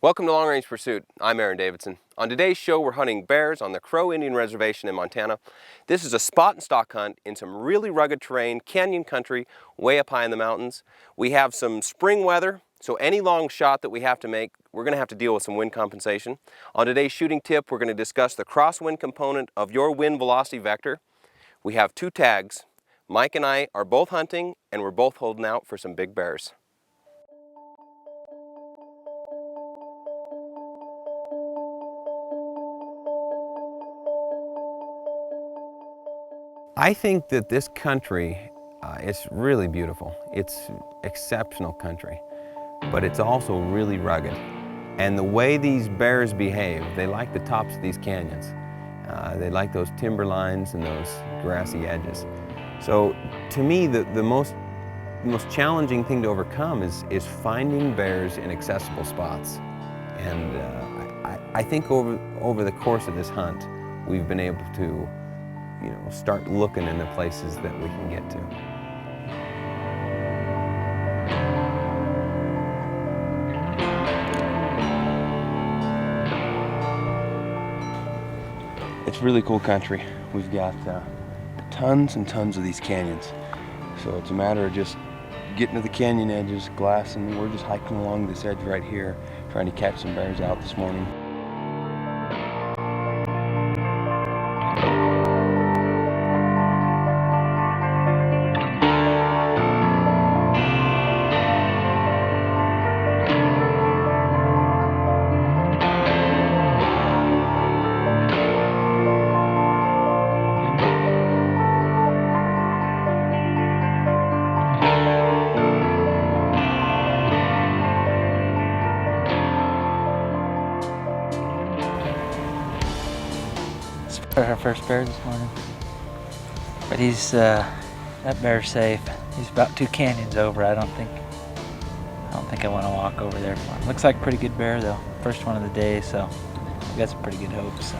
Welcome to Long Range Pursuit. I'm Aaron Davidson. On today's show, we're hunting bears on the Crow Indian Reservation in Montana. This is a spot and stalk hunt in some really rugged terrain, canyon country, way up high in the mountains. We have some spring weather, so any long shot that we have to make, we're going to have to deal with some wind compensation. On today's shooting tip, we're going to discuss the crosswind component of your wind velocity vector. We have two tags. Mike and I are both hunting, and we're both holding out for some big bears. I think that this country is really beautiful. It's exceptional country, but it's also really rugged. And the way these bears behave, they like the tops of these canyons. They like those timber lines and those grassy edges. So to me, the most challenging thing to overcome is finding bears in accessible spots. And I think over the course of this hunt, we've been able to start looking in the places that we can get to. It's really cool country. We've got tons and tons of these canyons. So it's a matter of just getting to the canyon edges, glassing. We're just hiking along this edge right here, trying to catch some bears out this morning. Our first bear this morning, but that bear's safe. He's about 2 canyons over. I don't think I want to walk over there for him. Looks like a pretty good bear though. First one of the day, so we got some pretty good hopes. So.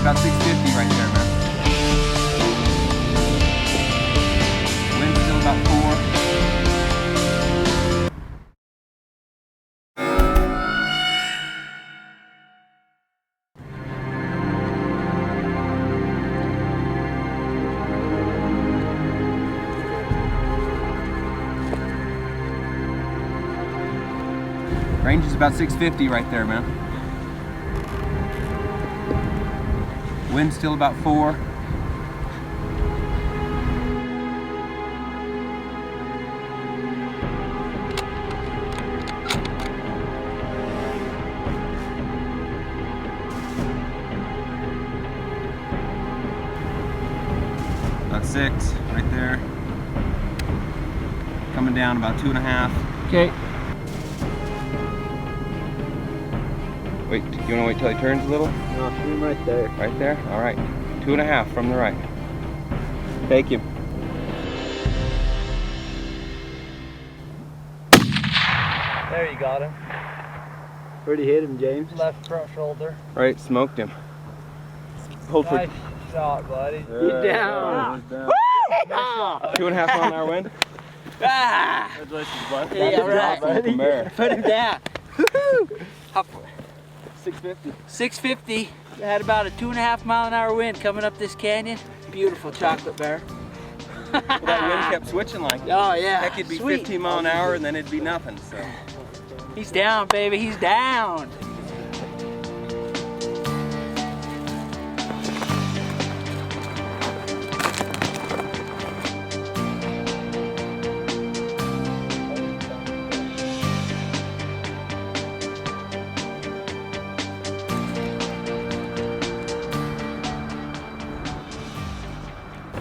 About 650 right there, man. Wind's still about 4. Range is about 650 right there, man. Wind's still about 4. About 6 right there. Coming down about 2.5. Okay. Wait, you want to wait till he turns a little? No, shoot him right there. Right there? All right. 2.5 from the right. Thank you. There you got him. Where'd you hit him, James? Left front shoulder. Right, smoked him. Hold for Nice shot, buddy. Get down. 2.5 mile an hour wind. Ah! Congratulations, bud. Yeah, right. From there. Put him down. How far? 650. 650. Had about a 2.5 mile an hour wind coming up this canyon. Beautiful chocolate bear. Well, that wind kept switching like that. Oh yeah. Heck, it'd be Sweet. 15 mile an hour and then it'd be nothing, so. He's down, baby. He's down.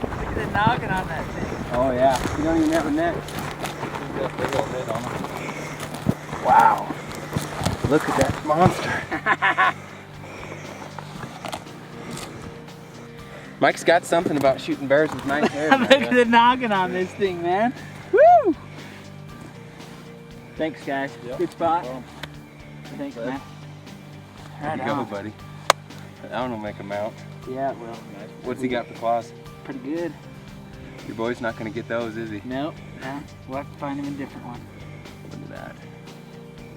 Look at the noggin on that thing. Oh yeah, you don't even have a neck. Wow. Look at that monster. Mike's got something about shooting bears with nice hair. Look at the noggin on this thing, man. Woo! Thanks, guys. Yep. Good spot. Well, Thanks, bud. man. There Right you go, on. buddy. That one will make him out. Yeah, well, What's he got for claws? pretty good. Your boy's not gonna get those, is he? Nope. No. We'll have to find him a different one. Look at that.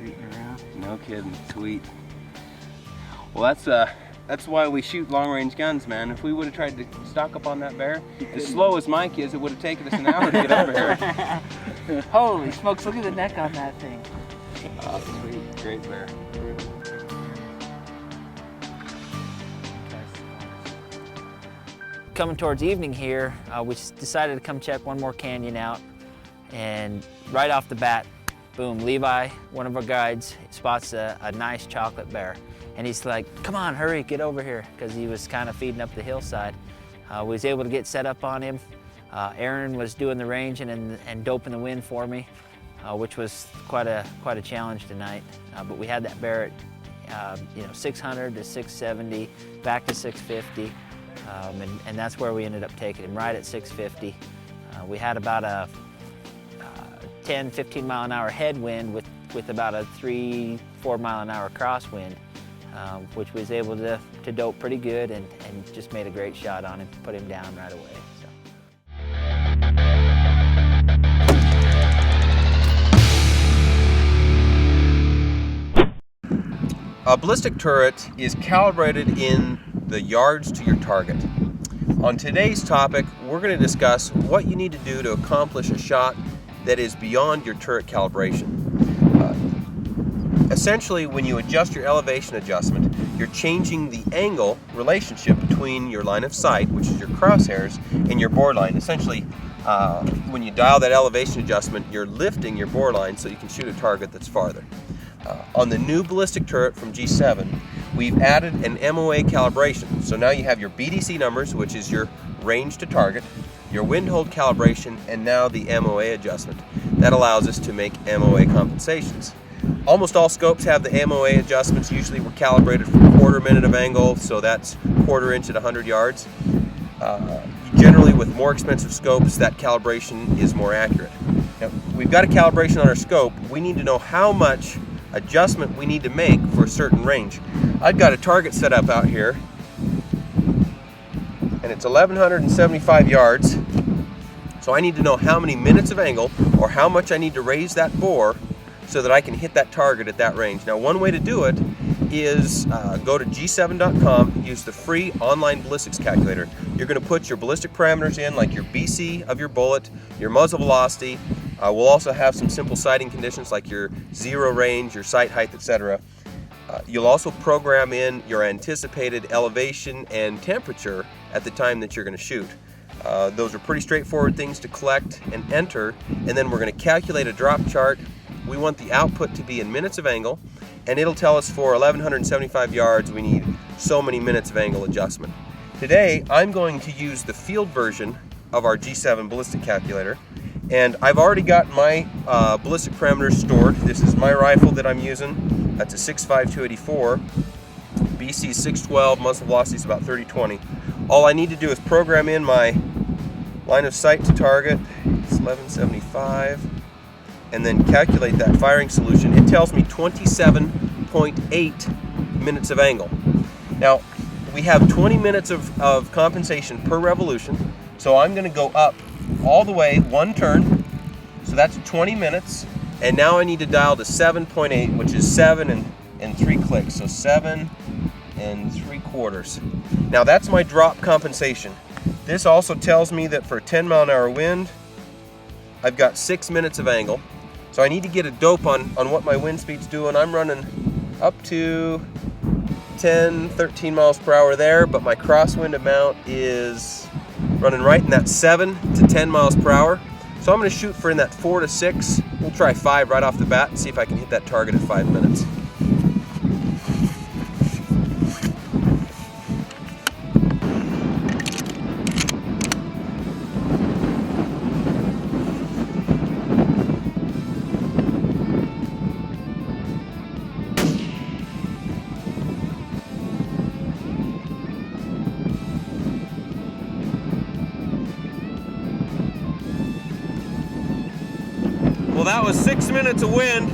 Rooting around. No kidding. Sweet. Well, that's why we shoot long-range guns, man. If we would have tried to stock up on that bear, as slow as Mike is, it would have taken us an hour to get over here. Holy smokes, look at the neck on that thing. Oh, sweet. Great bear. Coming towards evening here, we decided to come check one more canyon out, and right off the bat, boom, Levi, one of our guides, spots a nice chocolate bear. And he's like, come on, hurry, get over here, because he was kind of feeding up the hillside. We was able to get set up on him. Aaron was doing the ranging and doping the wind for me, which was quite a challenge tonight. But we had that bear at 600 to 670, back to 650. And that's where we ended up taking him, right at 650. We had about a 10, 15 mile an hour headwind with about a 3-4 mile an hour crosswind, which was able to dope pretty good and just made a great shot on him, put him down right away. A ballistic turret is calibrated in the yards to your target. On today's topic, we're going to discuss what you need to do to accomplish a shot that is beyond your turret calibration. Essentially, when you adjust your elevation adjustment, you're changing the angle relationship between your line of sight, which is your crosshairs, and your bore line. Essentially, when you dial that elevation adjustment, you're lifting your bore line so you can shoot a target that's farther. On the new ballistic turret from G7, we've added an MOA calibration. So now you have your BDC numbers, which is your range to target, your wind hold calibration, and now the MOA adjustment. That allows us to make MOA compensations. Almost all scopes have the MOA adjustments. Usually we're calibrated for a quarter minute of angle, so that's quarter inch at 100 yards. Generally, with more expensive scopes, that calibration is more accurate. Now, we've got a calibration on our scope. We need to know how much adjustment we need to make for a certain range. I've got a target set up out here, and it's 1,175 yards. So I need to know how many minutes of angle or how much I need to raise that bore so that I can hit that target at that range. Now, one way to do it is go to g7.com, use the free online ballistics calculator. You're going to put your ballistic parameters in, like your BC of your bullet, your muzzle velocity. We'll also have some simple sighting conditions like your zero range, your sight height, etc. You'll also program in your anticipated elevation and temperature at the time that you're going to shoot. Those are pretty straightforward things to collect and enter, and then we're going to calculate a drop chart. We want the output to be in minutes of angle, and it'll tell us for 1,175 yards we need so many minutes of angle adjustment. Today I'm going to use the field version of our G7 ballistic calculator, and I've already got my ballistic parameters stored. This is my rifle that I'm using. That's a 6.5 284. BC 612, muzzle velocity is about 30-20. All I need to do is program in my line of sight to target. It's 1175. And then calculate that firing solution. It tells me 27.8 minutes of angle. Now, we have 20 minutes of compensation per revolution, so I'm going to go up all the way one turn, so that's 20 minutes, and now I need to dial to 7.8, which is 7 and 3 clicks, so 7 and 3/4. Now that's my drop compensation. This also tells me that for a 10-mile-an-hour wind, I've got 6 minutes of angle. So I need to get a dope on what my wind speed's doing. I'm running up to 10, 13 miles per hour there, but my crosswind amount is running right in that 7 to 10 miles per hour. So I'm gonna shoot for in that 4 to 6. We'll try 5 right off the bat and see if I can hit that target at 5 minutes. Well, that was 6 minutes of wind.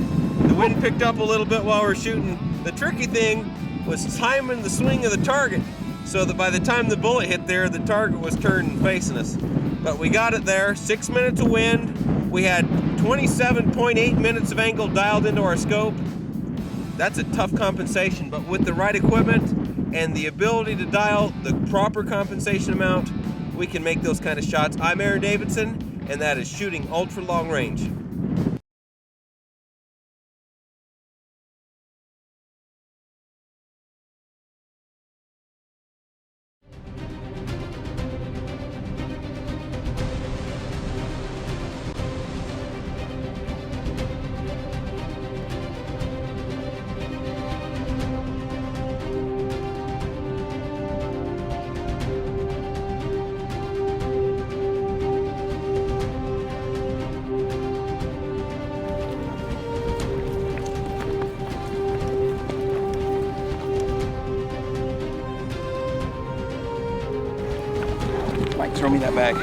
The wind picked up a little bit while we were shooting. The tricky thing was timing the swing of the target so that by the time the bullet hit there, the target was turned and facing us. But we got it there, 6 minutes of wind. We had 27.8 minutes of angle dialed into our scope. That's a tough compensation, but with the right equipment and the ability to dial the proper compensation amount, we can make those kind of shots. I'm Aaron Davidson, and that is shooting ultra long range. Mike, throw me that bag.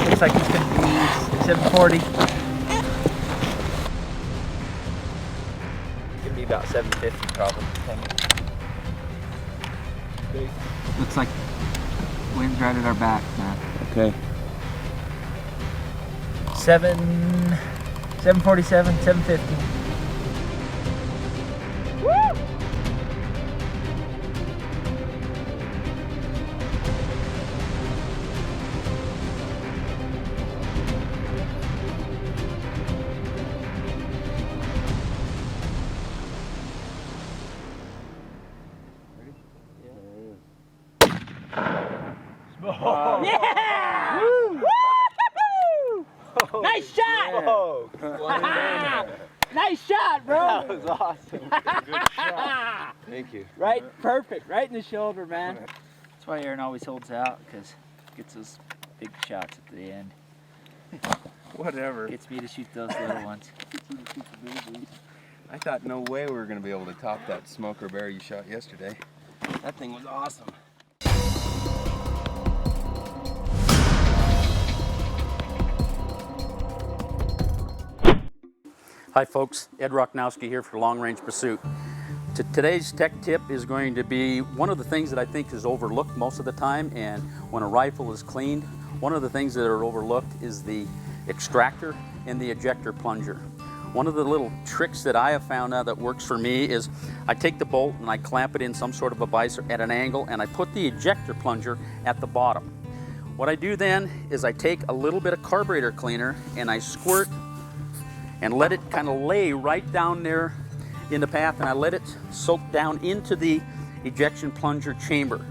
Looks like it's going to be 740. Could be about 750 probably. Looks like wind's right at our back, man. Okay. 747, 750. Oh. Yeah! Woo! Woo! Nice shot! Whoa. Nice shot, bro! That was awesome. Good shot. Thank you. Right, perfect. Right in the shoulder, man. That's why Aaron always holds out, because he gets those big shots at the end. Whatever. Gets me to shoot those little ones. I thought no way we were going to be able to top that smoker bear you shot yesterday. That thing was awesome. Hi folks, Ed Rocknowski here for Long Range Pursuit. Today's tech tip is going to be one of the things that I think is overlooked most of the time, and when a rifle is cleaned, one of the things that are overlooked is the extractor and the ejector plunger. One of the little tricks that I have found out that works for me is I take the bolt and I clamp it in some sort of a vise at an angle, and I put the ejector plunger at the bottom. What I do then is I take a little bit of carburetor cleaner and I squirt and let it kind of lay right down there in the path, and I let it soak down into the ejection plunger chamber.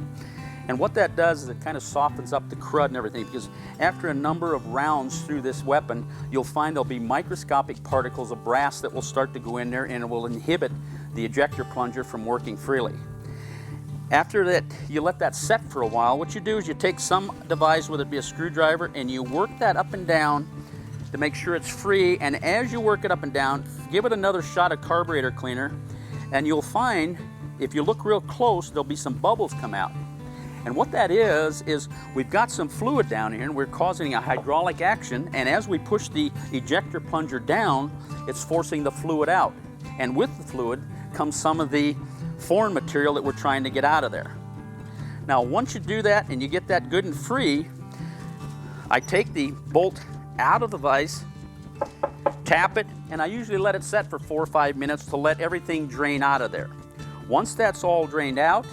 And what that does is it kind of softens up the crud and everything, because after a number of rounds through this weapon, you'll find there'll be microscopic particles of brass that will start to go in there, and it will inhibit the ejector plunger from working freely. After that, you let that set for a while. What you do is you take some device, whether it be a screwdriver, and you work that up and down to make sure it's free. And as you work it up and down, give it another shot of carburetor cleaner, and you'll find, if you look real close, there'll be some bubbles come out. And what that is we've got some fluid down here and we're causing a hydraulic action, and as we push the ejector plunger down, it's forcing the fluid out. And with the fluid comes some of the foreign material that we're trying to get out of there. Now, once you do that and you get that good and free, I take the bolt out of the vise, tap it, and I usually let it set for 4 or 5 minutes to let everything drain out of there. Once that's all drained out,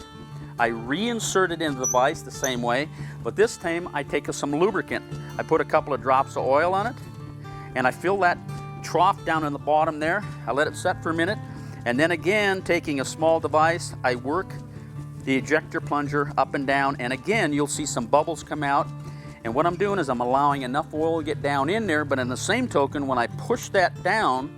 I reinsert it into the vise the same way, but this time I take some lubricant. I put a couple of drops of oil on it, and I fill that trough down in the bottom there. I let it set for a minute, and then again, taking a small device, I work the ejector plunger up and down, and again, you'll see some bubbles come out. And what I'm doing is I'm allowing enough oil to get down in there, but in the same token, when I push that down,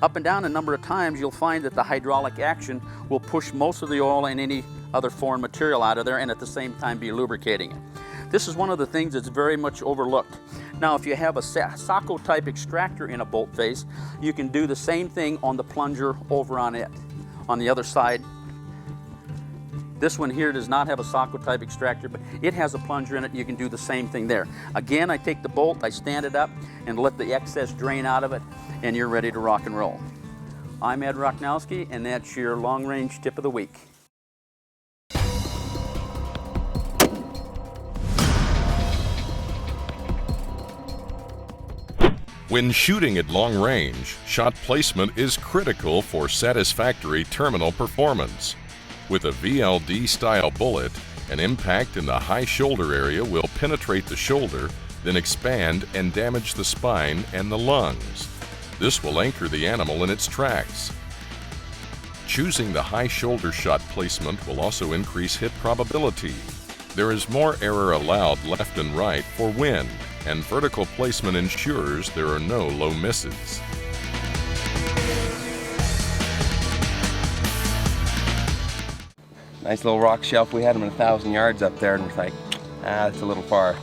up and down a number of times, you'll find that the hydraulic action will push most of the oil and any other foreign material out of there, and at the same time be lubricating it. This is one of the things that's very much overlooked. Now, if you have a Sacco type extractor in a bolt face, you can do the same thing on the plunger over on it. On the other side, this one here does not have a Sacco type extractor, but it has a plunger in it. You can do the same thing there. Again, I take the bolt, I stand it up, and let the excess drain out of it, and you're ready to rock and roll. I'm Ed Rocknowski, and that's your long range tip of the week. When shooting at long range, shot placement is critical for satisfactory terminal performance. With a VLD-style bullet, an impact in the high shoulder area will penetrate the shoulder, then expand and damage the spine and the lungs. This will anchor the animal in its tracks. Choosing the high shoulder shot placement will also increase hit probability. There is more error allowed left and right for wind, and vertical placement ensures there are no low misses. Nice little rock shelf. We had them at 1,000 yards up there, and we're like, that's a little far.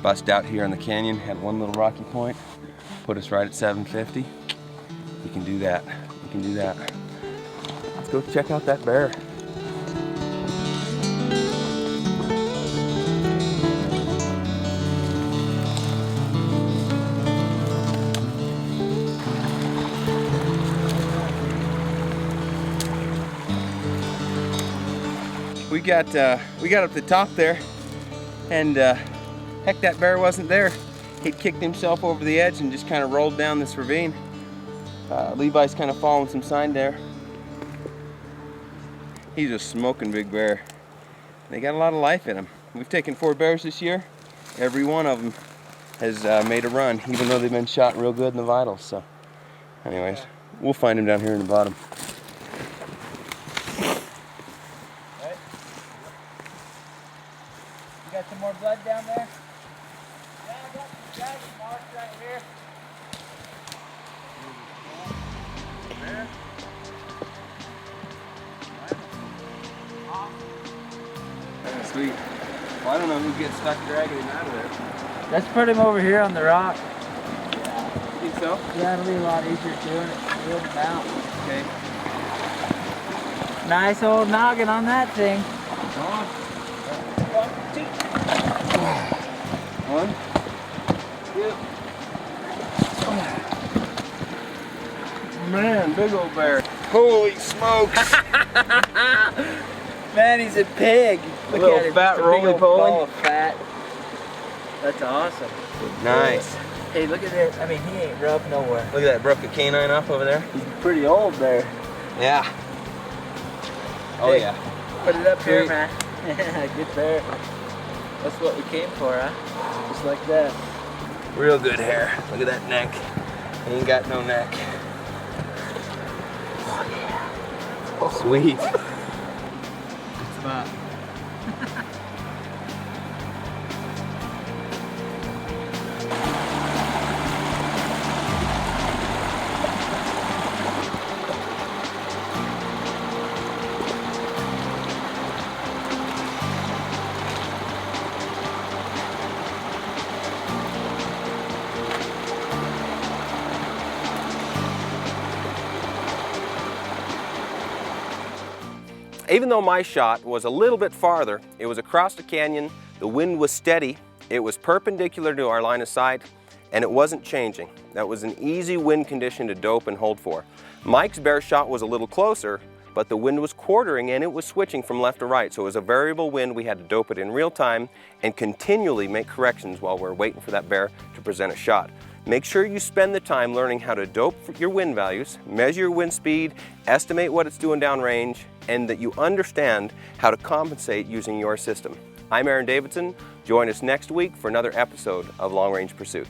Bust out here in the canyon, had one little rocky point, put us right at 750. You can do that. You can do that. Let's go check out that bear. We got up the top there, and heck, that bear wasn't there. He'd kicked himself over the edge and just kind of rolled down this ravine. Levi's kind of following some sign there. He's a smoking big bear. They got a lot of life in them. We've taken 4 bears this year. Every one of them has made a run, even though they've been shot real good in the vitals. So, anyways, we'll find him down here in the bottom. Got some more blood down there? Yeah, I got some dragon marks right here. Sweet. Well, I don't know who gets stuck dragging him out of there. Let's put him over here on the rock. You think so? Yeah, it'll be a lot easier doing it. Wheel him out. Okay. Nice old noggin on that thing. One, two. Man, big old bear. Holy smokes! Man, he's a pig. Look Little at him. fat Just a big roly old poly. ball of fat. That's awesome. Nice. Hey, look at this. I mean, he ain't rubbed nowhere. Look at that, broke a canine off over there. He's pretty old there. Yeah. Oh Hey, yeah. Put it up here, Sweet. man. Good bear. That's what we came for, huh? Just like that. Real good hair. Look at that neck. He ain't got no neck. Oh yeah. Sweet. It's about. Even though my shot was a little bit farther, it was across the canyon, the wind was steady, it was perpendicular to our line of sight, and it wasn't changing. That was an easy wind condition to dope and hold for. Mike's bear shot was a little closer, but the wind was quartering and it was switching from left to right. So it was a variable wind. We had to dope it in real time and continually make corrections while we're waiting for that bear to present a shot. Make sure you spend the time learning how to dope your wind values, measure your wind speed, estimate what it's doing downrange, and that you understand how to compensate using your system. I'm Aaron Davidson. Join us next week for another episode of Long Range Pursuit.